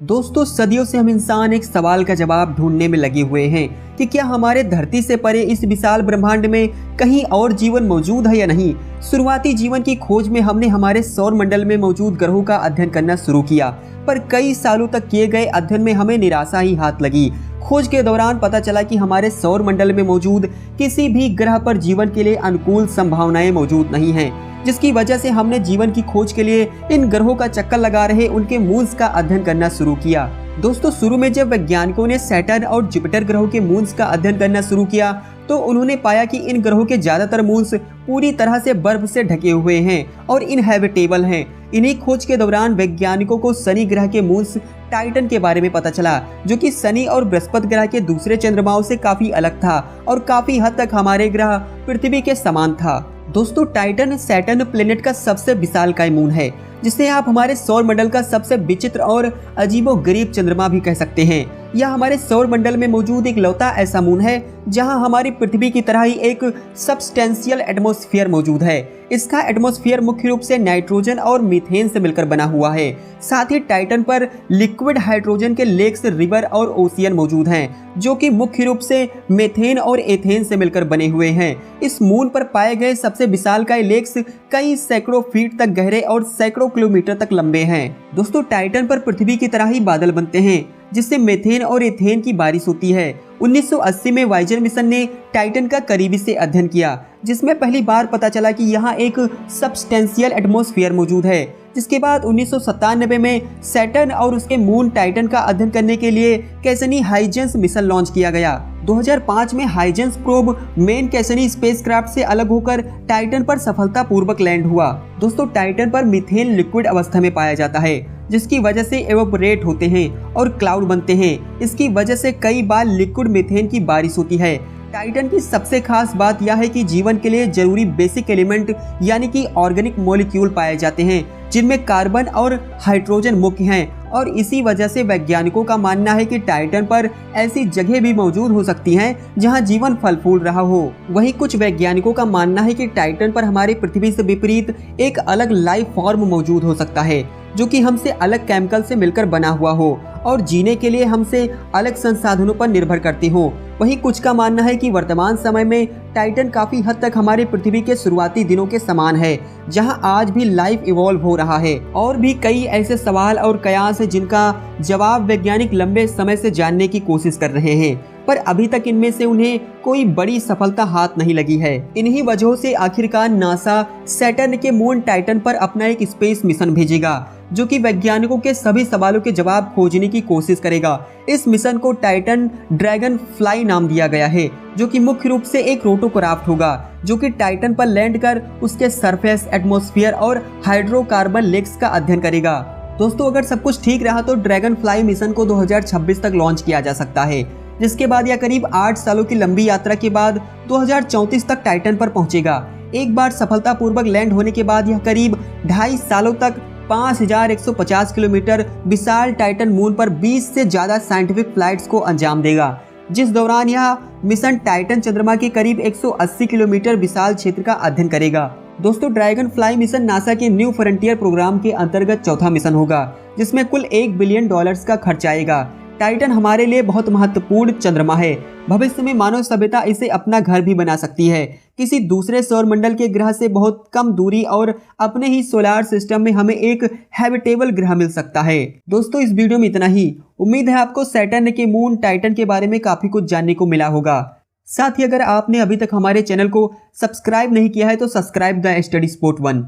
दोस्तों सदियों से हम इंसान एक सवाल का जवाब ढूंढने में लगे हुए हैं कि क्या हमारे धरती से परे इस विशाल ब्रह्मांड में कहीं और जीवन मौजूद है या नहीं। शुरुआती जीवन की खोज में हमने हमारे सौर मंडल में मौजूद ग्रहों का अध्ययन करना शुरू किया, पर कई सालों तक किए गए अध्ययन में हमें निराशा ही हाथ लगी। खोज के दौरान पता चला कि हमारे सौर मंडल में मौजूद किसी भी ग्रह पर जीवन के लिए अनुकूल संभावनाएं मौजूद नहीं हैं, जिसकी वजह से हमने जीवन की खोज के लिए इन ग्रहों का चक्कर लगा रहे उनके मून्स का अध्ययन करना शुरू किया। दोस्तों शुरू में जब वैज्ञानिकों ने सैटर्न और जुपिटर ग्रहों के मून्स का अध्ययन करना शुरू किया तो उन्होंने पाया कि इन ग्रहों के ज्यादातर मून्स पूरी तरह से बर्फ से ढके हुए हैं और इनहैबिटेबल हैं। इन्हीं खोज के दौरान वैज्ञानिकों को शनि ग्रह के मून्स टाइटन के बारे में पता चला, जो कि शनि और बृहस्पति ग्रह के दूसरे चंद्रमाओं से काफी अलग था और काफी हद तक हमारे ग्रह पृथ्वी के समान था। दोस्तों टाइटन सैटर्न प्लेनेट का सबसे विशालकाय मून है, जिसे आप हमारे सौर मंडल का सबसे विचित्र और अजीबोगरीब चंद्रमा भी कह सकते हैं। यह हमारे सौर मंडल में मौजूद एक लौता ऐसा मून है जहां हमारी पृथ्वी की तरह ही एक सबस्टेंशियल एटमॉस्फेयर मौजूद है। इसका एटमॉस्फेयर मुख्य रूप से नाइट्रोजन और मीथेन से मिलकर बना हुआ है। साथ ही टाइटन पर लिक्विड हाइड्रोजन के लेक्स, रिवर और ओशियन मौजूद हैं, जो कि मुख्य रूप से मेथेन और एथेन से मिलकर बने हुए हैं। इस मून पर पाए गए सबसे विशालकाय लेक्स कई सैकड़ों फीट तक गहरे और सैकड़ों किलोमीटर तक लंबे हैं। दोस्तों टाइटन पर पृथ्वी की तरह ही बादल बनते हैं, जिससे मेथेन और एथेन की बारिश होती है। 1980 में वाइजर मिशन ने टाइटन का करीबी से अध्ययन किया, जिसमें पहली बार पता चला कि यहाँ एक सबस्टेंशियल एटमॉस्फेयर मौजूद है। जिसके बाद 1997 में सैटर्न और उसके मून टाइटन का अध्ययन करने के लिए कैसनी हाइजेंस मिशन लॉन्च किया गया। 2005 में हाइजेंस प्रोब मेन कैसनी स्पेसक्राफ्ट से अलग होकर टाइटन पर सफलतापूर्वक लैंड हुआ। दोस्तों टाइटन पर मीथेन लिक्विड अवस्था में पाया जाता है, जिसकी वजह से एवोपरेट होते हैं और क्लाउड बनते हैं। इसकी वजह से कई बार लिक्विड मीथेन की बारिश होती है। टाइटन की सबसे खास बात यह है कि जीवन के लिए जरूरी बेसिक एलिमेंट यानी कि ऑर्गेनिक मॉलिक्यूल पाए जाते हैं, जिनमें कार्बन और हाइड्रोजन मुख्य हैं, और इसी वजह से वैज्ञानिकों का मानना है कि टाइटन पर ऐसी जगह भी मौजूद हो सकती हैं जहां जीवन फल फूल रहा हो। वहीं कुछ वैज्ञानिकों का मानना है कि टाइटन पर हमारी पृथ्वी से विपरीत एक अलग लाइफ फॉर्म मौजूद हो सकता है, जो कि हमसे अलग केमिकल से मिलकर बना हुआ हो और जीने के लिए हमसे अलग संसाधनों पर निर्भर करती हो। वहीं कुछ का मानना है कि वर्तमान समय में टाइटन काफी हद तक हमारी पृथ्वी के शुरुआती दिनों के समान है, जहां आज भी लाइफ इवॉल्व हो रहा है। और भी कई ऐसे सवाल और कयास हैं जिनका जवाब वैज्ञानिक लंबे समय से जानने की कोशिश कर रहे हैं, पर अभी तक इनमें से उन्हें कोई बड़ी सफलता हाथ नहीं लगी है। इन्हीं वजहों से आखिरकार नासा सैटर्न के मून टाइटन पर अपना एक स्पेस मिशन भेजेगा, जो कि वैज्ञानिकों के सभी सवालों के जवाब खोजने की कोशिश करेगा। इस मिशन को टाइटन ड्रैगन फ्लाई नाम दिया गया है, जो कि मुख्य रूप से एक रोटोक्राफ्ट होगा, जो कि टाइटन पर लैंड कर उसके सरफेस, एटमॉस्फेयर और हाइड्रोकार्बन लेक्स का अध्ययन करेगा। दोस्तों अगर सब कुछ ठीक रहा तो ड्रैगन फ्लाई मिशन को 2026 तक लॉन्च किया जा सकता है, जिसके बाद यह करीब 8 सालों की लंबी यात्रा के बाद 2034 तक टाइटन पर पहुंचेगा। एक बार सफलतापूर्वक लैंड होने के बाद यह करीब 2.5 सालों तक 5150 किलोमीटर विशाल टाइटन मून पर 20 से ज्यादा साइंटिफिक फ्लाइट्स को अंजाम देगा, जिस दौरान यह मिशन टाइटन चंद्रमा के करीब 180 किलोमीटर विशाल क्षेत्र का अध्ययन करेगा। दोस्तों ड्रैगन फ्लाई मिशन नासा के न्यू फ्रंटियर प्रोग्राम के अंतर्गत चौथा मिशन होगा, जिसमें कुल $1 बिलियन का खर्च आएगा। टाइटन हमारे लिए बहुत महत्वपूर्ण चंद्रमा है। भविष्य में मानव सभ्यता इसे अपना घर भी बना सकती है, किसी दूसरे सौर मंडल के ग्रह से बहुत कम दूरी, और अपने ही सोलार सिस्टम में हमें एक हैबिटेबल ग्रह मिल सकता है। दोस्तों इस वीडियो में इतना ही। उम्मीद है आपको सैटर्न के मून टाइटन के बारे में काफी कुछ जानने को मिला होगा। साथ ही अगर आपने अभी तक हमारे चैनल को सब्सक्राइब नहीं किया है तो सब्सक्राइब द स्टडी स्पोर्ट 1।